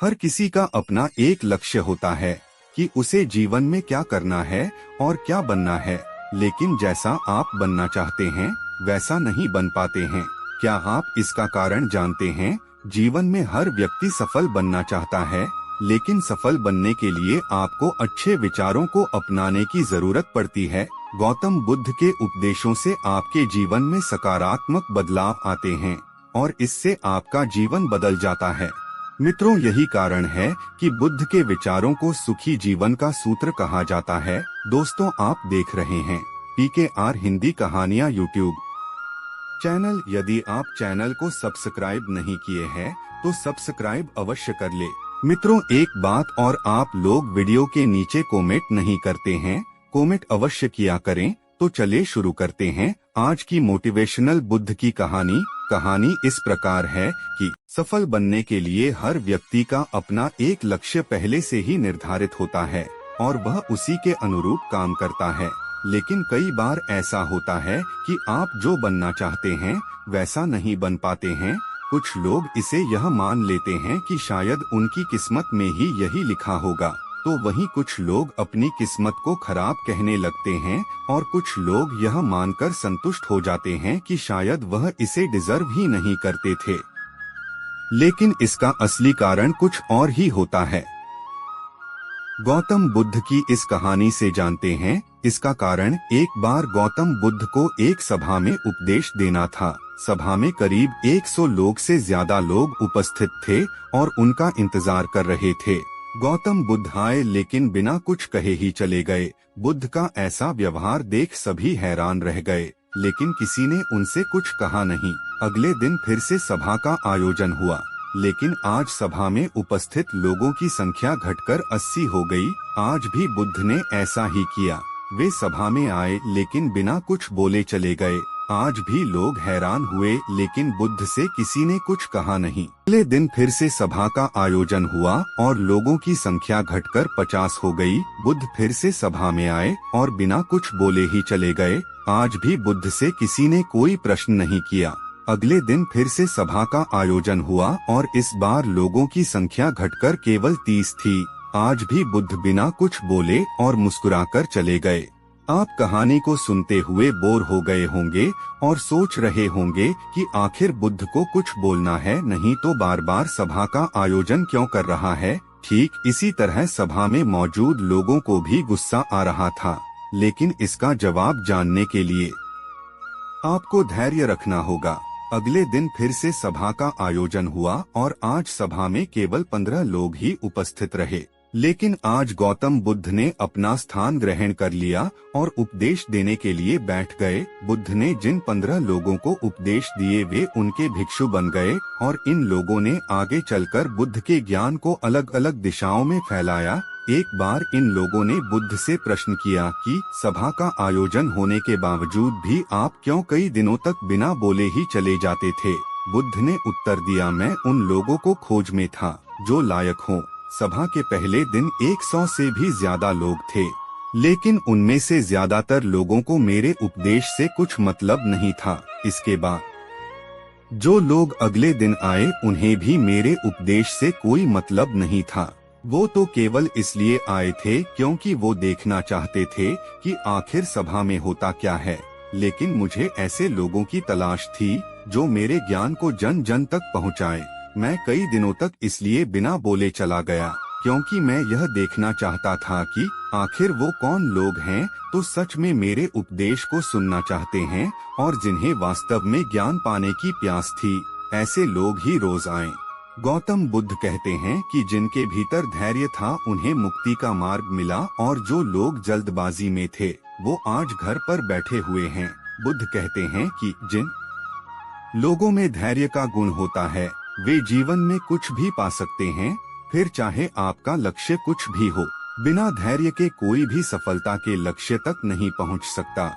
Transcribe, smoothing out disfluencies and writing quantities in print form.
हर किसी का अपना एक लक्ष्य होता है कि उसे जीवन में क्या करना है और क्या बनना है, लेकिन जैसा आप बनना चाहते हैं वैसा नहीं बन पाते हैं। क्या आप इसका कारण जानते हैं? जीवन में हर व्यक्ति सफल बनना चाहता है, लेकिन सफल बनने के लिए आपको अच्छे विचारों को अपनाने की जरूरत पड़ती है। गौतम बुद्ध के उपदेशों से आपके जीवन में सकारात्मक बदलाव आते हैं और इससे आपका जीवन बदल जाता है। मित्रों, यही कारण है कि बुद्ध के विचारों को सुखी जीवन का सूत्र कहा जाता है। दोस्तों, आप देख रहे हैं PKR हिंदी कहानियाँ यूट्यूब चैनल। यदि आप चैनल को सब्सक्राइब नहीं किए हैं तो सब्सक्राइब अवश्य कर ले। मित्रों, एक बात और, आप लोग वीडियो के नीचे कमेंट नहीं करते हैं, कमेंट अवश्य किया करें। तो चले शुरू करते हैं आज की मोटिवेशनल बुद्ध की कहानी इस प्रकार है कि सफल बनने के लिए हर व्यक्ति का अपना एक लक्ष्य पहले से ही निर्धारित होता है और वह उसी के अनुरूप काम करता है। लेकिन कई बार ऐसा होता है कि आप जो बनना चाहते हैं वैसा नहीं बन पाते हैं। कुछ लोग इसे यह मान लेते हैं कि शायद उनकी किस्मत में ही यही लिखा होगा, तो वहीं कुछ लोग अपनी किस्मत को खराब कहने लगते हैं और कुछ लोग यह मानकर संतुष्ट हो जाते हैं कि शायद वह इसे डिजर्व ही नहीं करते थे। लेकिन इसका असली कारण कुछ और ही होता है। गौतम बुद्ध की इस कहानी से जानते हैं इसका कारण। एक बार गौतम बुद्ध को एक सभा में उपदेश देना था। सभा में करीब 100 लोग से ज्यादा लोग उपस्थित थे और उनका इंतजार कर रहे थे। गौतम बुद्ध आए लेकिन बिना कुछ कहे ही चले गए। बुद्ध का ऐसा व्यवहार देख सभी हैरान रह गए, लेकिन किसी ने उनसे कुछ कहा नहीं। अगले दिन फिर से सभा का आयोजन हुआ, लेकिन आज सभा में उपस्थित लोगों की संख्या घटकर 80 हो गई। आज भी बुद्ध ने ऐसा ही किया। वे सभा में आए लेकिन बिना कुछ बोले चले गए। आज भी लोग हैरान हुए, लेकिन बुद्ध से किसी ने कुछ कहा नहीं। अगले दिन फिर से सभा का आयोजन हुआ और लोगों की संख्या घटकर 50 हो गई। बुद्ध फिर से सभा में आए और बिना कुछ बोले ही चले गए। आज भी बुद्ध से किसी ने कोई प्रश्न नहीं किया। अगले दिन फिर से सभा का आयोजन हुआ और इस बार लोगों की संख्या घटकर केवल 30 थी। आज भी बुद्ध बिना कुछ बोले और मुस्कुराकर चले गए। आप कहानी को सुनते हुए बोर हो गए होंगे और सोच रहे होंगे कि आखिर बुद्ध को कुछ बोलना है, नहीं तो बार बार सभा का आयोजन क्यों कर रहा है। ठीक इसी तरह सभा में मौजूद लोगों को भी गुस्सा आ रहा था, लेकिन इसका जवाब जानने के लिए आपको धैर्य रखना होगा। अगले दिन फिर से सभा का आयोजन हुआ और आज सभा में केवल 15 लोग ही उपस्थित रहे। लेकिन आज गौतम बुद्ध ने अपना स्थान ग्रहण कर लिया और उपदेश देने के लिए बैठ गए। बुद्ध ने जिन 15 लोगों को उपदेश दिए वे उनके भिक्षु बन गए और इन लोगों ने आगे चलकर बुद्ध के ज्ञान को अलग अलग दिशाओं में फैलाया। एक बार इन लोगों ने बुद्ध से प्रश्न किया कि सभा का आयोजन होने के बावजूद भी आप क्यों कई दिनों तक बिना बोले ही चले जाते थे। बुद्ध ने उत्तर दिया, मैं उन लोगों को खोज में था जो लायक हों। सभा के पहले दिन 100 से भी ज्यादा लोग थे, लेकिन उनमें से ज्यादातर लोगों को मेरे उपदेश से कुछ मतलब नहीं था। इसके बाद जो लोग अगले दिन आए उन्हें भी मेरे उपदेश से कोई मतलब नहीं था। वो तो केवल इसलिए आए थे क्योंकि वो देखना चाहते थे कि आखिर सभा में होता क्या है। लेकिन मुझे ऐसे लोगों की तलाश थी जो मेरे ज्ञान को जन जन तक पहुँचाए। मैं कई दिनों तक इसलिए बिना बोले चला गया क्योंकि मैं यह देखना चाहता था कि आखिर वो कौन लोग हैं तो सच में मेरे उपदेश को सुनना चाहते हैं और जिन्हें वास्तव में ज्ञान पाने की प्यास थी। ऐसे लोग ही रोज आए। गौतम बुद्ध कहते हैं कि जिनके भीतर धैर्य था उन्हें मुक्ति का मार्ग मिला और जो लोग जल्दबाजी में थे वो आज घर पर बैठे हुए हैं। बुद्ध कहते हैं कि जिन लोगों में धैर्य का गुण होता है वे जीवन में कुछ भी पा सकते हैं, फिर चाहे आपका लक्ष्य कुछ भी हो। बिना धैर्य के कोई भी सफलता के लक्ष्य तक नहीं पहुंच सकता।